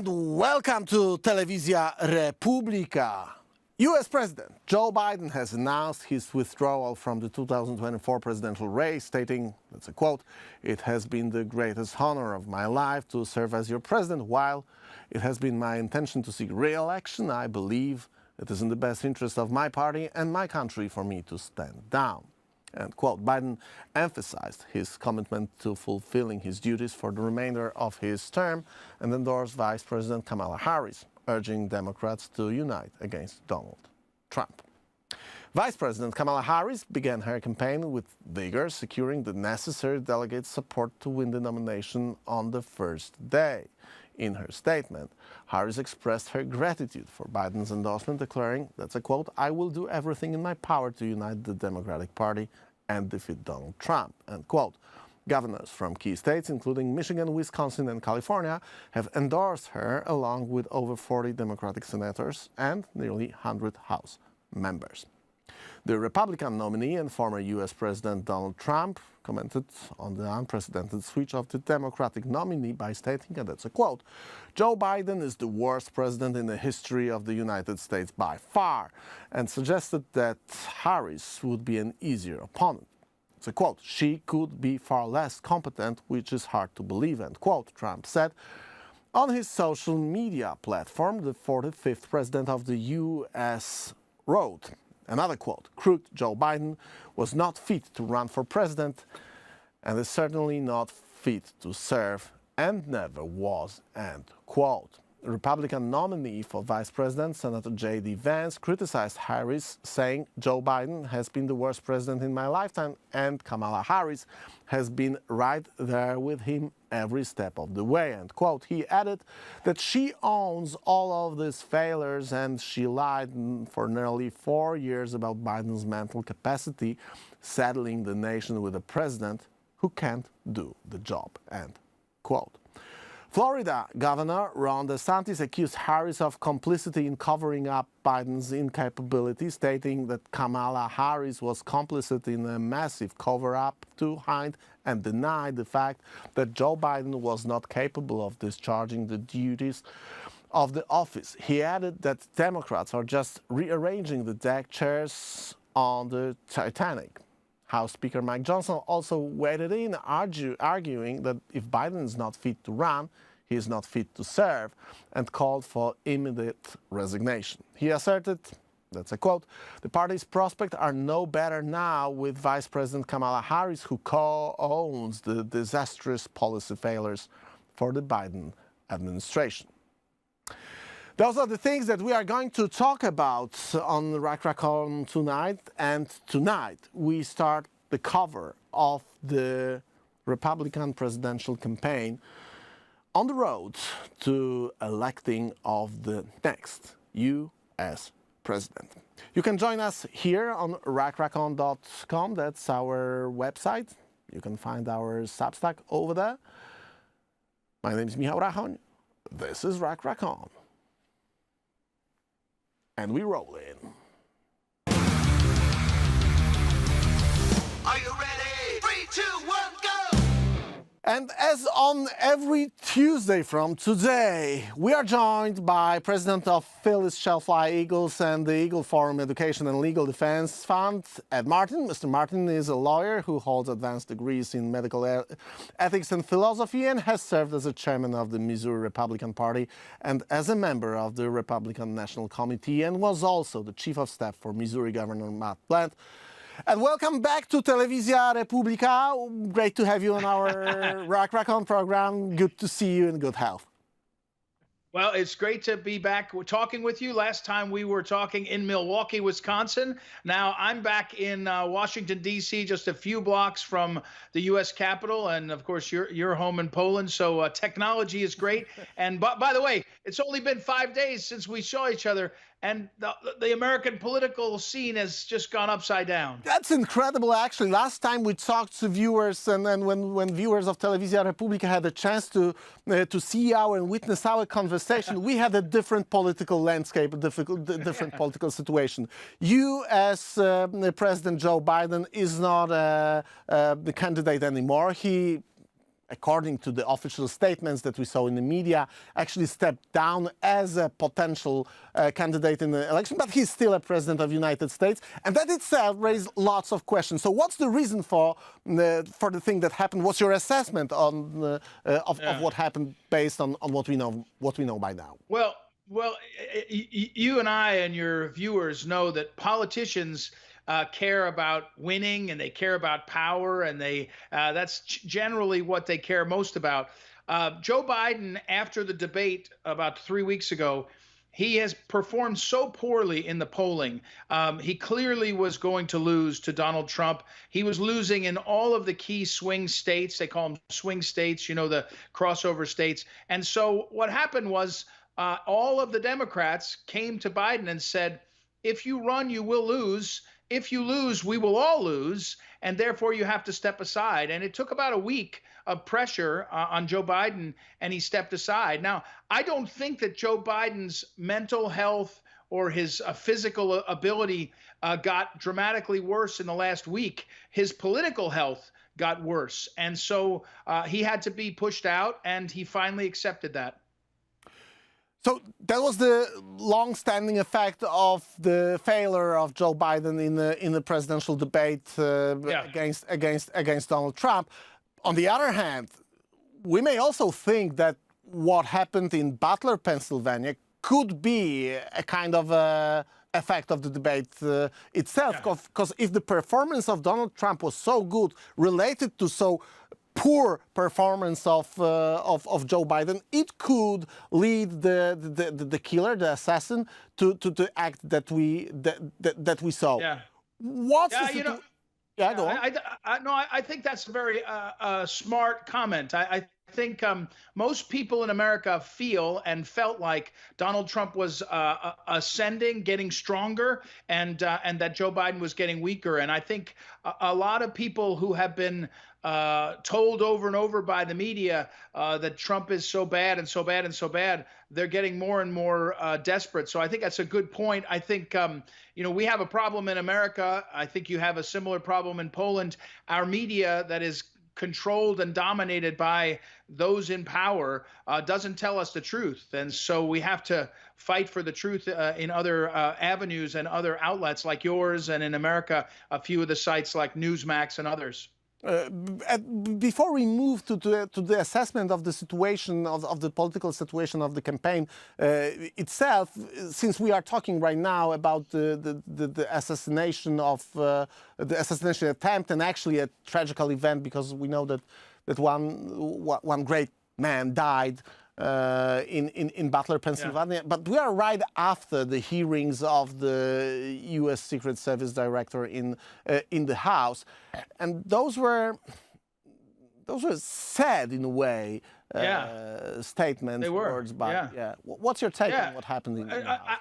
welcome to Telewizja Republika. U.S. President Joe Biden has announced his withdrawal from the 2024 presidential race, stating, that's a quote, "It has been the greatest honor of my life to serve as your president. While it has been my intention to seek re-election, I believe it is in the best interest of my party and my country for me to stand down." End quote. Biden emphasized his commitment to fulfilling his duties for the remainder of his term and endorsed Vice President Kamala Harris, urging Democrats to unite against Donald Trump. Vice President Kamala Harris began her campaign with vigor, securing the necessary delegate support to win the nomination on the first day. In her statement, Harris expressed her gratitude for Biden's endorsement, declaring, that's a quote, "I will do everything in my power to unite the Democratic Party and defeat Donald Trump," end quote. Governors from key states, including Michigan, Wisconsin, and California, have endorsed her, along with over 40 Democratic senators and nearly 100 House members. The Republican nominee and former U.S. President Donald Trump commented on the unprecedented switch of the Democratic nominee by stating, and that's a quote, "Joe Biden is the worst president in the history of the United States by far," and suggested that Harris would be an easier opponent. It's a quote, "She could be far less competent, which is hard to believe," end quote, Trump said. On his social media platform, the 45th president of the U.S. wrote, another quote, "Crooked Joe Biden was not fit to run for president and is certainly not fit to serve and never was," end quote. The Republican nominee for vice president, Senator J.D. Vance, criticized Harris, saying, "Joe Biden has been the worst president in my lifetime, and Kamala Harris has been right there with him every step of the way," end quote. He added that she owns all of these failures and she lied for nearly 4 years about Biden's mental capacity, saddling the nation with a president who can't do the job, end quote. Florida Governor Ron DeSantis accused Harris of complicity in covering up Biden's incapability, stating that Kamala Harris was complicit in a massive cover-up to hide and deny the fact that Joe Biden was not capable of discharging the duties of the office. He added that Democrats are just rearranging the deck chairs on the Titanic. House Speaker Mike Johnson also waded in, arguing that if Biden is not fit to run, he is not fit to serve, and called for immediate resignation. He asserted, that's a quote, "The party's prospects are no better now with Vice President Kamala Harris, who co-owns the disastrous policy failures for the Biden administration." Those are the things that we are going to talk about on Rakrakon tonight. And tonight we start the cover of the Republican presidential campaign on the road to electing of the next U.S. president. You can join us here on rakrakon.com. That's our website. You can find our Substack over there. My name is Michał Rachoń. This is Rakrakon. And we roll in. Are you ready? 3, 2, 1, go! And as on every Tuesday from today, we are joined by President of Phyllis Schlafly Eagles and the Eagle Forum Education and Legal Defense Fund, Ed Martin. Mr. Martin is a lawyer who holds advanced degrees in medical ethics and philosophy and has served as a chairman of the Missouri Republican Party and as a member of the Republican National Committee, and was also the chief of staff for Missouri Governor Matt Blunt. And welcome back to Telewizja Republika. Great to have you on our Rakrakon program. Good to see you in good health. Well, it's great to be back talking with you. Last time we were talking in Milwaukee, Wisconsin. Now I'm back in Washington, D.C., just a few blocks from the U.S. Capitol. And, of course, you're home in Poland. So technology is great. And by the way, it's only been 5 days since we saw each other. And the American political scene has just gone upside down. That's incredible, actually. Last time we talked to viewers, and then when viewers of Telewizja Republika had a chance to see our and witness our conversation, we had a different political landscape, a different political situation. You, as President Joe Biden, is not the candidate anymore. He according to the official statements that we saw in the media, actually stepped down as a potential candidate in the election, but he's still a president of the United States. And that itself raised lots of questions. So what's the reason for the thing that happened? What's your assessment on of what happened based on what we know by now? Well, you and I and your viewers know that politicians care about winning, and they care about power, and that's generally what they care most about. Joe Biden, after the debate about 3 weeks ago, he has performed so poorly in the polling. He clearly was going to lose to Donald Trump. He was losing in all of the key swing states. They call them swing states, you know, the crossover states. And so what happened was all of the Democrats came to Biden and said, if you run, you will lose. If you lose, we will all lose, and therefore you have to step aside. And it took about a week of pressure on Joe Biden, and he stepped aside. Now, I don't think that Joe Biden's mental health or his physical ability got dramatically worse in the last week. His political health got worse. And so he had to be pushed out, and he finally accepted that. So that was the long-standing effect of the failure of Joe Biden in the presidential debate against Donald Trump. On the other hand, we may also think that what happened in Butler, Pennsylvania, could be a kind of effect of the debate itself. Because if the performance of Donald Trump was so good, related to so poor performance of Joe Biden, it could lead the killer, the assassin, to the act that we saw. Yeah. What's yeah, the you know, yeah, go on. I think that's a very smart comment. I think most people in America feel and felt like Donald Trump was ascending, getting stronger, and that Joe Biden was getting weaker. And I think a lot of people who have been told over and over by the media that Trump is so bad and so bad and so bad, they're getting more and more desperate. So I think that's a good point. I think, you know, we have a problem in America. I think you have a similar problem in Poland. Our media that is controlled and dominated by those in power doesn't tell us the truth. And so we have to fight for the truth in other avenues and other outlets like yours, and in America, a few of the sites like Newsmax and others. Before we move to the assessment of the situation, of the political situation of the campaign itself, since we are talking right now about the assassination of the assassination attempt, and actually a tragical event, because we know that one great man died in Butler, Pennsylvania. Yeah. But we are right after the hearings of the U.S. Secret Service director in the House, and those were sad in a way. Statements. They were. Words, but What's your take on what happened in the House?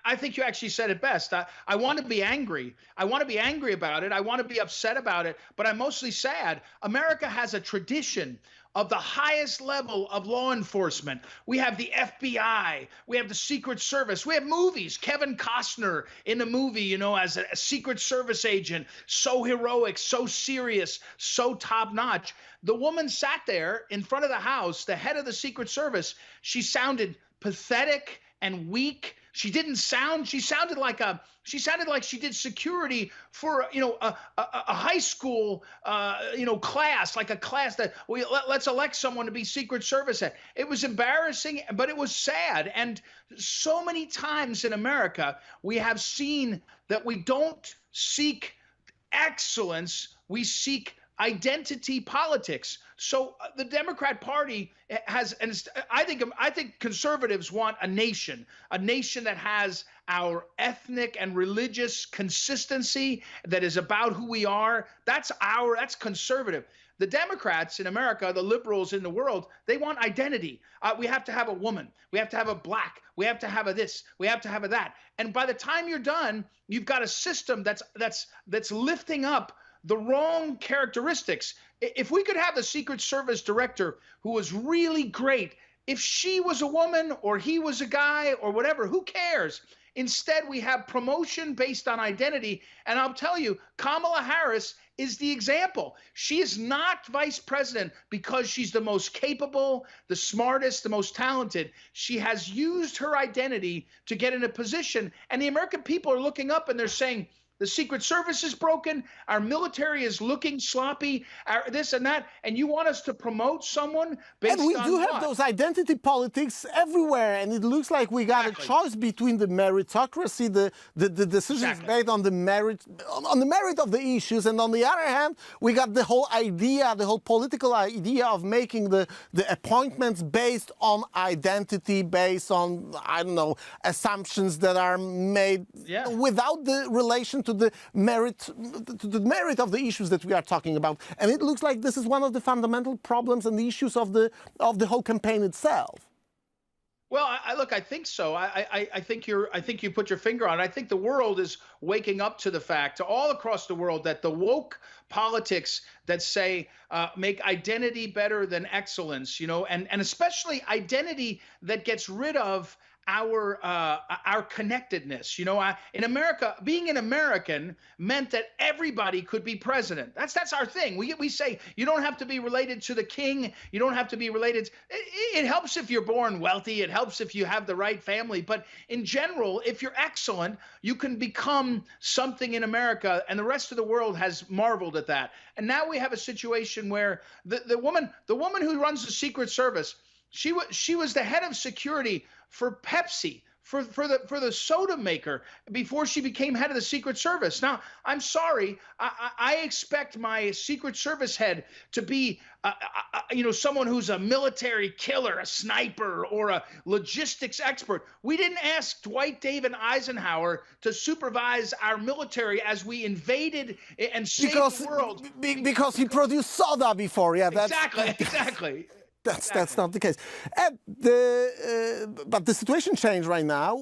I think you actually said it best. I want to be angry. I want to be angry about it. I want to be upset about it, but I'm mostly sad. America has a tradition of the highest level of law enforcement. We have the FBI, we have the Secret Service, we have movies. Kevin Costner in a movie, you know, as a Secret Service agent, so heroic, so serious, so top-notch. The woman sat there in front of the House, the head of the Secret Service. She sounded pathetic and weak. She sounded like she did security for, you know, a high school, you know, class, like a class that let's elect someone to be Secret Service at. It was embarrassing, but it was sad. And so many times in America, we have seen that we don't seek excellence, we seek identity politics. So the Democrat Party has, and I think conservatives want a nation that has our ethnic and religious consistency, that is about who we are. That's conservative. The Democrats in America, the liberals in the world, they want identity. We have to have a woman. We have to have a black. We have to have a this. We have to have a that. And by the time you're done, you've got a system that's lifting up the wrong characteristics. If we could have the Secret Service director who was really great, if she was a woman or he was a guy or whatever, who cares? Instead, we have promotion based on identity. And I'll tell you, Kamala Harris is the example. She is not vice president because she's the most capable, the smartest, the most talented. She has used her identity to get in a position, and the American people are looking up and they're saying, the Secret Service is broken. Our military is looking sloppy. This and that. And you want us to promote someone based on And we do have what? those identity politics everywhere, and it looks like we got Exactly. a choice between the meritocracy, the decisions Exactly. made on the merit of the issues, and on the other hand, we got the whole idea, the whole political idea of making the appointments based on identity, based on, I don't know, assumptions that are made Yeah. without the relation to the merit of the issues that we are talking about. And it looks like this is one of the fundamental problems and the issues of the whole campaign itself. Well, I think so. I think you put your finger on it. I think the world is waking up to the fact, all across the world, that the woke politics that say make identity better than excellence, and especially identity that gets rid of our connectedness. In America, being an American meant that everybody could be president. That's our thing. We say you don't have to be related to the king. You don't have to be related. It helps if you're born wealthy. It helps if you have the right family. But in general, if you're excellent, you can become something in America, and the rest of the world has marveled at that. And now we have a situation where the woman who runs the Secret Service, she was the head of security for Pepsi, for the soda maker, before she became head of the Secret Service. Now, I'm sorry, I expect my Secret Service head to be, someone who's a military killer, a sniper, or a logistics expert. We didn't ask Dwight David Eisenhower to supervise our military as we invaded and saved the world. Because he produced soda before, yeah. Exactly. That's not the case. And but the situation changed right now.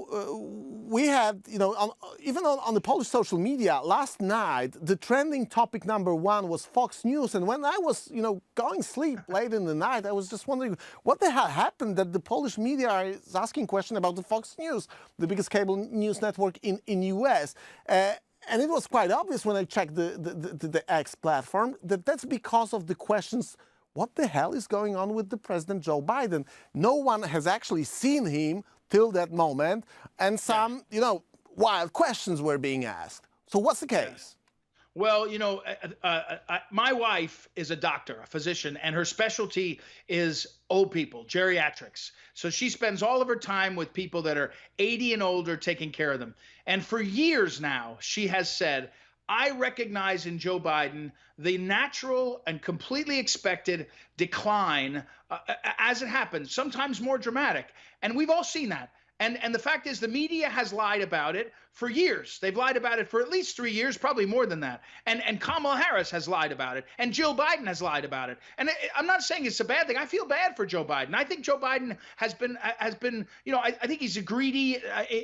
We had, even on the Polish social media last night, the trending topic #1 was Fox News. And when I was, going to sleep late in the night, I was just wondering what the hell happened that the Polish media is asking questions about the Fox News, the biggest cable news network in US. And it was quite obvious when I checked the X platform that that's because of the questions. What the hell is going on with the President Joe Biden? No one has actually seen him till that moment, and some, wild questions were being asked. So what's the case? Well, my wife is a doctor, a physician, and her specialty is old people, geriatrics. So she spends all of her time with people that are 80 and older, taking care of them. And for years now, she has said, I recognize in Joe Biden the natural and completely expected decline as it happens, sometimes more dramatic. And we've all seen that. And the fact is, the media has lied about it for years. They've lied about it for at least 3 years, probably more than that. And Kamala Harris has lied about it. And Jill Biden has lied about it. And I'm not saying it's a bad thing. I feel bad for Joe Biden. I think Joe Biden has been, I think he's a greedy,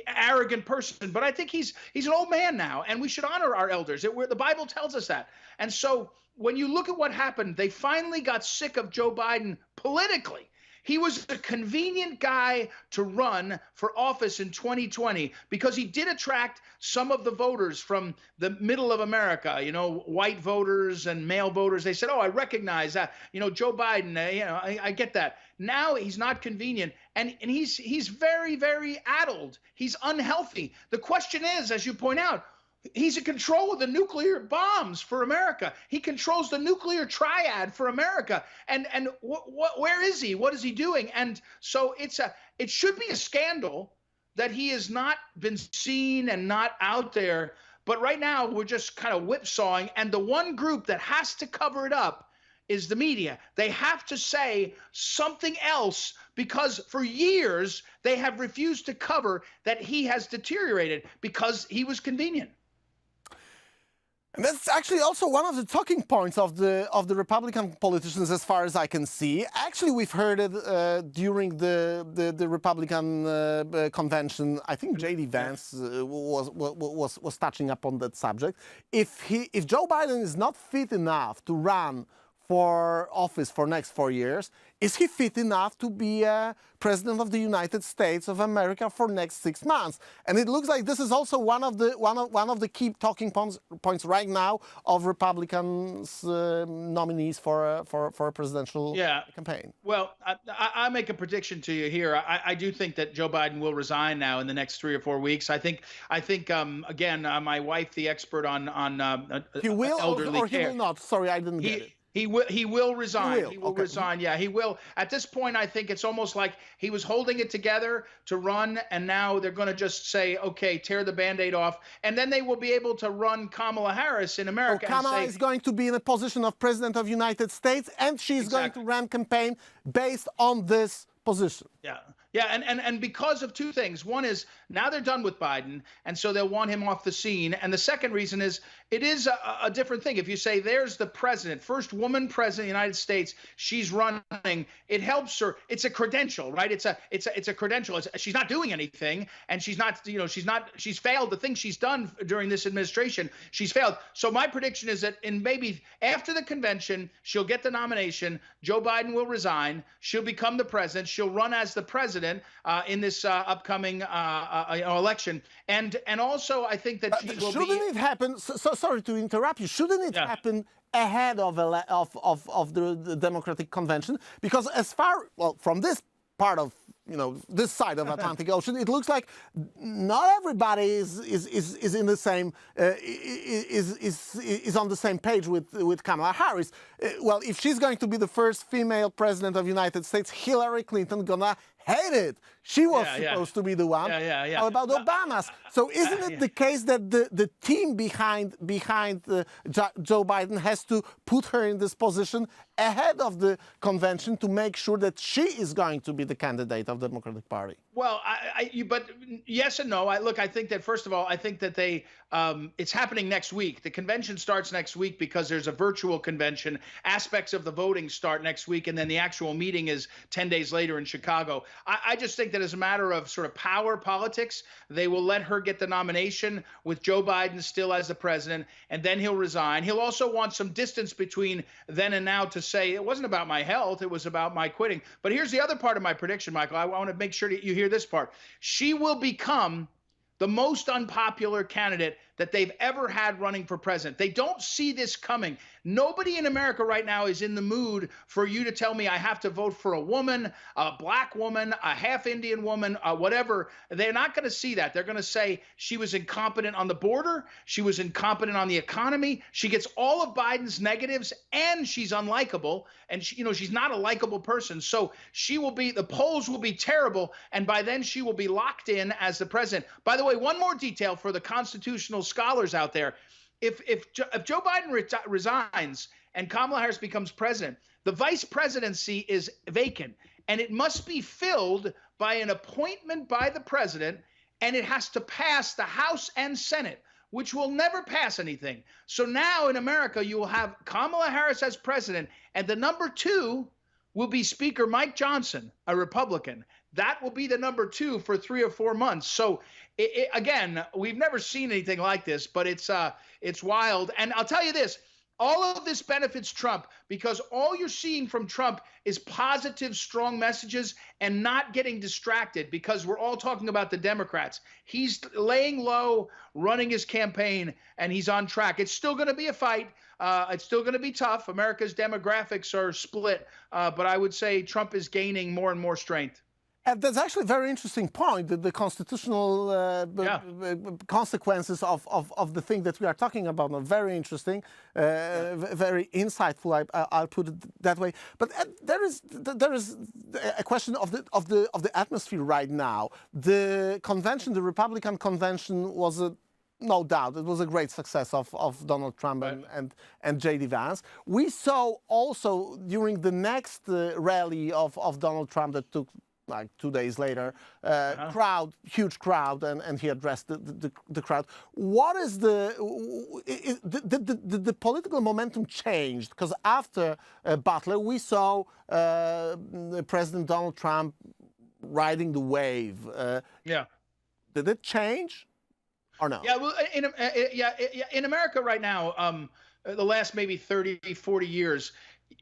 arrogant person. But I think he's an old man now. And we should honor our elders. The Bible tells us that. And so when you look at what happened, they finally got sick of Joe Biden politically. He was a convenient guy to run for office in 2020 because he did attract some of the voters from the middle of America, white voters and male voters. They said, oh, I recognize that, Joe Biden, I get that. Now he's not convenient, and he's very, very addled. He's unhealthy. The question is, as you point out, he's in control of the nuclear bombs for America. He controls the nuclear triad for America. And where is he? What is he doing? And so it should be a scandal that he has not been seen and not out there. But right now we're just kind of whipsawing. And the one group that has to cover it up is the media. They have to say something else because for years they have refused to cover that he has deteriorated because he was convenient. And that's actually also one of the talking points of the Republican politicians, as far as I can see. Actually, we've heard it during the Republican convention. I think J.D. Vance was touching upon that subject. If Joe Biden is not fit enough to run for office for next 4 years. Is he fit enough to be president of the United States of America for next 6 months? And it looks like this is also one of the key talking points right now of Republicans' nominees for a presidential campaign. Well, I make a prediction to you here. I do think that Joe Biden will resign now in the next 3 or 4 weeks. I think again, my wife, the expert on he will elderly or care, he will not. Sorry, I didn't get it. He will resign. He will okay. resign. Yeah, he will. At this point, I think it's almost like he was holding it together to run, and now they're going to just say, okay, tear the Band-Aid off, and then they will be able to run Kamala Harris in America. So Kamala is going to be in a position of president of United States, and she's going to run campaign based on this position. Yeah. Yeah, and because of two things. One is now they're done with Biden, and so they'll want him off the scene. And the second reason is it is a different thing. If you say there's the president, first woman president of the United States, she's running, it helps her. It's a credential, right? It's a credential. She's not doing anything, and she's she's failed the things she's done during this administration. She's failed. So my prediction is that in maybe after the convention, she'll get the nomination. Joe Biden will resign. She'll become the president. She'll run as the president in this upcoming election, and also I think that she will shouldn't it happen? So sorry to interrupt you. Shouldn't it happen ahead of the Democratic convention? Because as far from this part of this side of Atlantic Ocean, it looks like not everybody is in the same is on the same page with Kamala Harris. Well, if she's going to be the first female president of the United States, Hillary Clinton gonna hate it. She was supposed to be the one. How about Obama's? So isn't it the case that the team behind Joe Biden has to put her in this position ahead of the convention to make sure that she is going to be the candidate of the Democratic Party? Well, but yes and no. I think that first of all, I think that it's happening next week. The convention starts next week because there's a virtual convention. Aspects of the voting start next week, and then the actual meeting is 10 days later in Chicago. I just think that as a matter of sort of power politics, they will let her get the nomination with Joe Biden still as the president, and then he'll resign. He'll also want some distance between then and now to say it wasn't about my health, it was about my quitting. But here's the other part of my prediction, Michael. I want to make sure that you hear this part. She will become the most unpopular candidate that they've ever had running for president. They don't see this coming. Nobody in America right now is in the mood for you to tell me I have to vote for a woman, a black woman, a half Indian woman, whatever. They're not going to see that. They're going to say she was incompetent on the border. She was incompetent on the economy. She gets all of Biden's negatives, and she's unlikable. And she's not a likable person. So the polls will be terrible. And by then she will be locked in as the president. By the way, one more detail for the constitutional scholars out there. If Joe Biden resigns and Kamala Harris becomes president, the vice presidency is vacant, and it must be filled by an appointment by the president, and it has to pass the House and Senate, which will never pass anything. So now in America, you will have Kamala Harris as president, and the number 2 will be Speaker Mike Johnson, a Republican. That will be the number 2 for 3 or 4 months. So again, we've never seen anything like this, but it's wild. And I'll tell you this, all of this benefits Trump because all you're seeing from Trump is positive, strong messages and not getting distracted because we're all talking about the Democrats. He's laying low, running his campaign, and he's on track. It's still going to be a fight. It's still going to be tough. America's demographics are split, but I would say Trump is gaining more and more strength. And that's actually a very interesting point, the constitutional consequences of the thing that we are talking about are very interesting, very insightful, I'll put it that way. But there is a question of the atmosphere right now. The convention, the Republican convention was no doubt, it was a great success of Donald Trump and J.D. Vance. We saw also during the next rally of Donald Trump that took like 2 days later, huge crowd, and he addressed the crowd. What is the political momentum changed? Because after Butler, we saw President Donald Trump riding the wave. Did it change or no? Yeah, well, in America right now, the last maybe 30, 40 years,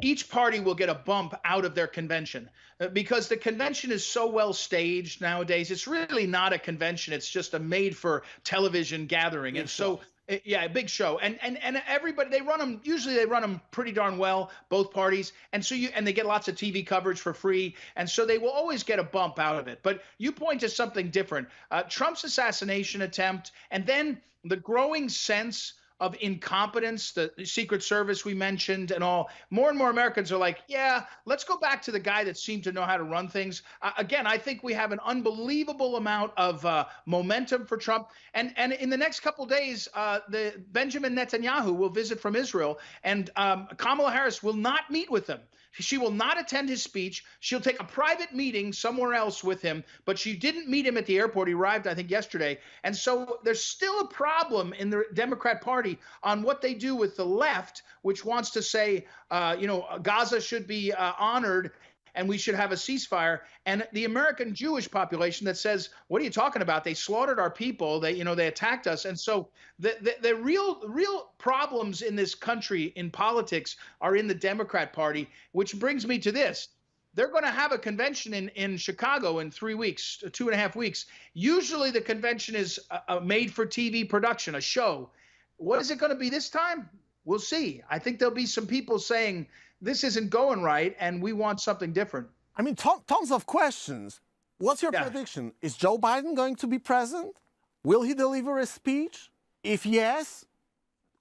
each party will get a bump out of their convention because the convention is so well staged nowadays. It's really not a convention. It's just a made for television gathering. And so, yeah, a big show. And everybody, they run them, usually they run them pretty darn well, both parties. And so and they get lots of TV coverage for free. And so they will always get a bump out of it. But you point to something different. Trump's assassination attempt, and then the growing sense of incompetence, the Secret Service we mentioned and all. More and more Americans are like, yeah, let's go back to the guy that seemed to know how to run things. Again, I think we have an unbelievable amount of momentum for Trump. And in the next couple of days, the Benjamin Netanyahu will visit from Israel, and Kamala Harris will not meet with him. She will not attend his speech. She'll take a private meeting somewhere else with him, but she didn't meet him at the airport. He arrived, I think, yesterday. And so there's still a problem in the Democrat Party on what they do with the left, which wants to say, Gaza should be honored and we should have a ceasefire. And the American Jewish population that says, what are you talking about? They slaughtered our people. They attacked us. And so the real problems in this country in politics are in the Democrat Party, which brings me to this. They're going to have a convention in Chicago in 3 weeks, 2.5 weeks. Usually the convention is a made-for-TV production, a show. What is it going to be this time? We'll see. I think there'll be some people saying, this isn't going right, and we want something different. I mean, tons of questions. What's your prediction? Is Joe Biden going to be present? Will he deliver a speech? If yes,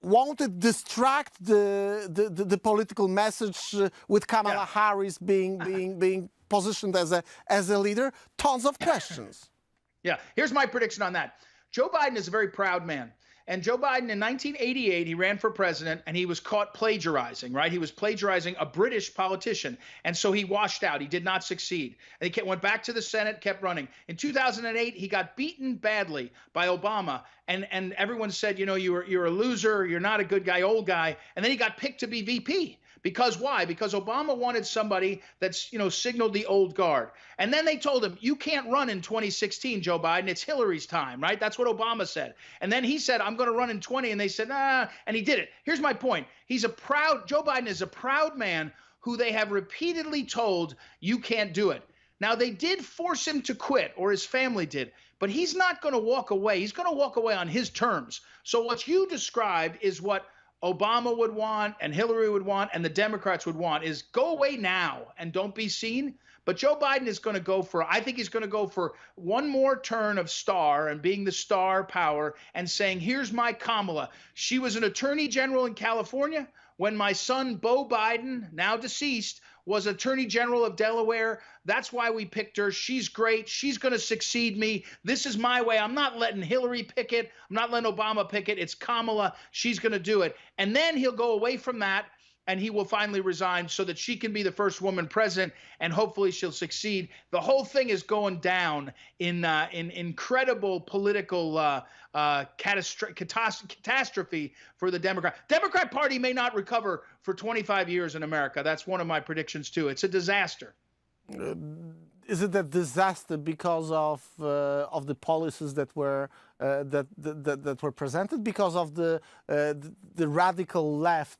won't it distract the political message with Kamala Harris being positioned as a leader? Tons of questions. Yeah, here's my prediction on that. Joe Biden is a very proud man. And Joe Biden in 1988, he ran for president and he was caught plagiarizing, right? He was plagiarizing a British politician. And so he washed out. He did not succeed. And he went back to the Senate, kept running. In 2008, he got beaten badly by Obama. And everyone said, you're a loser. You're not a good guy, old guy. And then he got picked to be VP. Because why? Because Obama wanted somebody that's, signaled the old guard. And then they told him, you can't run in 2016, Joe Biden. It's Hillary's time, right? That's what Obama said. And then he said, I'm going to run in 20. And they said, nah, and he did it. Here's my point. Joe Biden is a proud man who they have repeatedly told, you can't do it. Now, they did force him to quit, or his family did, but he's not going to walk away. He's going to walk away on his terms. So what you described is what Obama would want and Hillary would want and the Democrats would want is go away now and don't be seen. But Joe Biden is going to I think he's going to go for one more turn of star and being the star power and saying, here's my Kamala. She was an attorney general in California when my son, Beau Biden, now deceased, was attorney general of Delaware. That's why we picked her. She's great. She's going to succeed me. This is my way. I'm not letting Hillary pick it. I'm not letting Obama pick it. It's Kamala. She's going to do it. And then he'll go away from that and he will finally resign so that she can be the first woman president, and hopefully she'll succeed. The whole thing is going down in incredible political catastrophe for the Democrat Party may not recover for 25 years in America. That's one of my predictions too. It's a disaster. Is it a disaster because of the policies that were that were presented, because of the radical left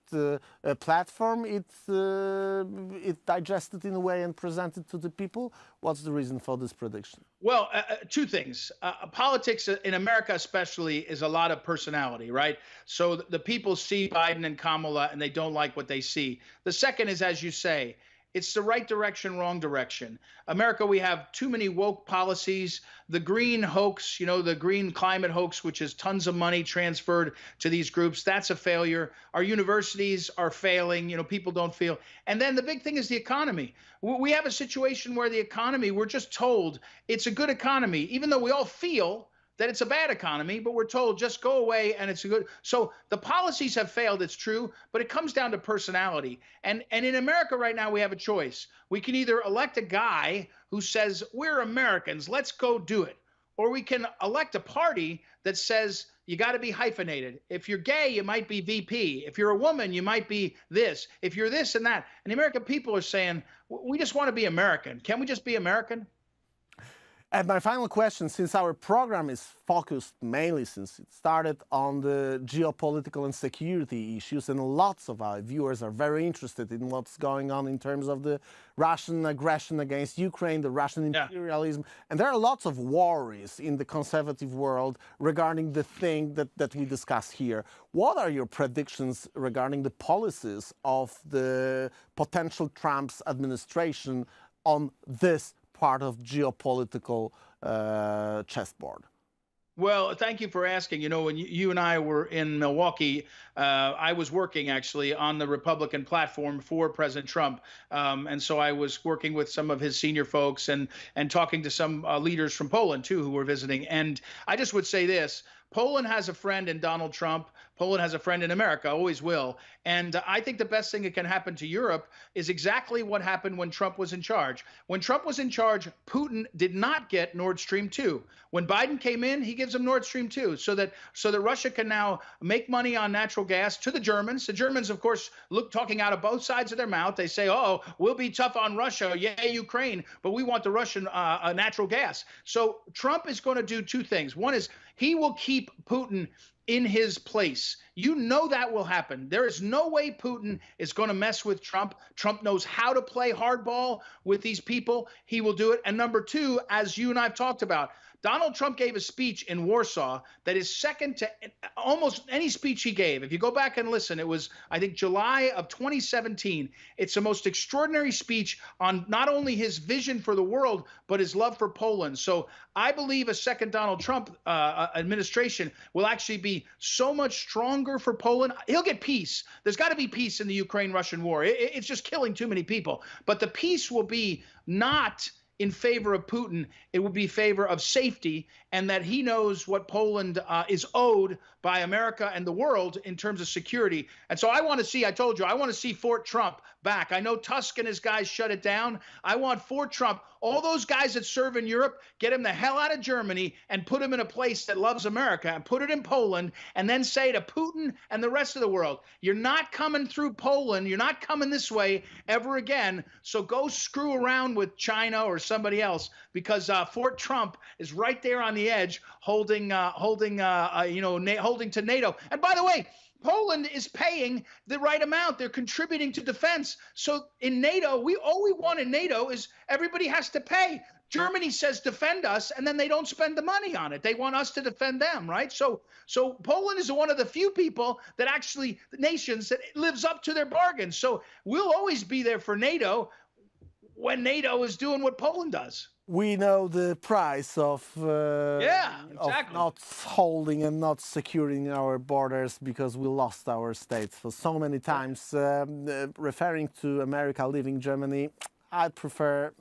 platform it digested in a way and presented to the people? What's the reason for this prediction? Well, two things. Politics in America especially is a lot of personality, right? So the people see Biden and Kamala and they don't like what they see. The second is, as you say, it's the right direction, wrong direction. America, we have too many woke policies. The green hoax, the green climate hoax, which is tons of money transferred to these groups, that's a failure. Our universities are failing. People don't feel. And then the big thing is the economy. We have a situation where the economy, we're just told it's a good economy, even though we all feel that it's a bad economy, but we're told just go away and it's a good. So the policies have failed, it's true, but it comes down to personality. And in America right now, we have a choice. We can either elect a guy who says, we're Americans, let's go do it. Or we can elect a party that says, you got to be hyphenated. If you're gay, you might be VP. If you're a woman, you might be this. If you're this and that. And the American people are saying, we just want to be American. Can we just be American? And my final question, since our program is focused mainly, since it started on the geopolitical and security issues, and lots of our viewers are very interested in what's going on in terms of the Russian aggression against Ukraine, the Russian imperialism, and there are lots of worries in the conservative world regarding the thing that we discuss here. What are your predictions regarding the policies of the potential Trump's administration on this part of geopolitical chessboard? Well, thank you for asking. You know, when you and I were in Milwaukee, I was working actually on the Republican platform for President Trump. And so I was working with some of his senior folks and talking to some leaders from Poland, too, who were visiting. And I just would say this. Poland has a friend in Donald Trump. Poland has a friend in America, always will. And I think the best thing that can happen to Europe is exactly what happened when Trump was in charge. When Trump was in charge, Putin did not get Nord Stream 2. When Biden came in, he gives him Nord Stream 2 so that Russia can now make money on natural gas to the Germans. The Germans, of course, talking out of both sides of their mouth. They say, oh, we'll be tough on Russia. Yay, Ukraine. But we want the Russian natural gas. So Trump is going to do two things. One is he will keep Putin in his place. You know that will happen. There is no way Putin is going to mess with Trump. Trump knows how to play hardball with these people. He will do it. And number two, as you and I have talked about, Donald Trump gave a speech in Warsaw that is second to almost any speech he gave. If you go back and listen, it was, I think, July of 2017. It's the most extraordinary speech on not only his vision for the world, but his love for Poland. So I believe a second Donald Trump administration will actually be so much stronger for Poland. He'll get peace. There's got to be peace in the Ukraine-Russian war. It's just killing too many people. But the peace will be not in favor of Putin. It will be favor of safety, and that he knows what Poland is owed by America and the world in terms of security. And so I want to see, I told you, I want to see Fort Trump back. I know Tusk and his guys shut it down. I want Fort Trump, all those guys that serve in Europe, get them the hell out of Germany and put them in a place that loves America and put it in Poland, and then say to Putin and the rest of the world, you're not coming through Poland. You're not coming this way ever again. So go screw around with China or somebody else, because Fort Trump is right there on the edge, holding to NATO. And by the way, Poland is paying the right amount. They're contributing to defense. So in NATO, all we want in NATO is everybody has to pay. Germany says defend us, and then they don't spend the money on it. They want us to defend them, right? So Poland is one of the few nations that lives up to their bargains. So we'll always be there for NATO when NATO is doing what Poland does. We know the price of, exactly. of not holding and not securing our borders because we lost our states for so many times. Referring to America leaving Germany, I prefer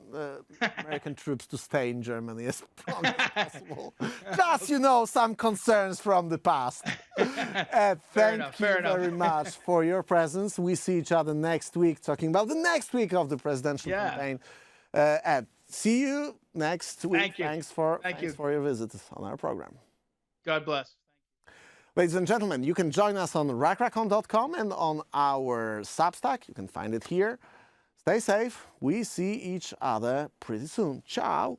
American troops to stay in Germany as long as possible. Just, some concerns from the past. Thank you very much for your presence. We see each other next week talking about the next week of the presidential campaign. Ed, see you next week. Thank you. Thanks for your visit on our program. God bless. Ladies and gentlemen, you can join us on rackracon.com and on our Substack. You can find it here. Stay safe. We see each other pretty soon. Ciao.